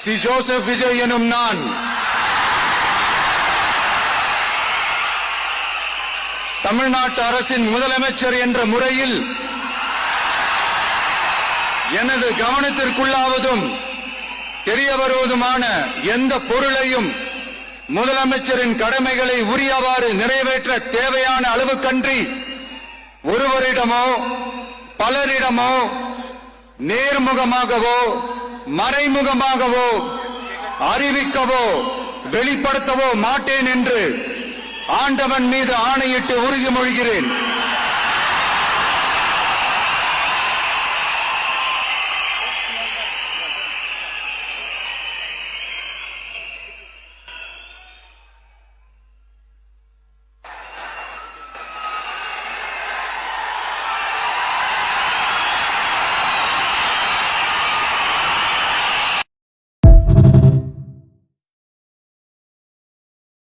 C Joseph Vijay எனும் நான் தமிழ்நாட்டு அரசின் முதலமைச்சர் என்ற முறையில் எனது கவனத்திற்குள்ளாவதும் தெரிய வருவதுமான எந்த பொருளையும் முதலமைச்சரின் கடமைகளை உரியவாறு நிறைவேற்ற தேவையான அளவுக்கன்றி ஒருவரிடமோ பலரிடமோ நேர்முகமாகவோ மறைமுகமாகவோ அறிவிக்கவோ வெளிப்படுத்தவோ மாட்டேன் என்று ஆண்டவன் மீது ஆணையிட்டு உறுதிமொழிகிறேன்.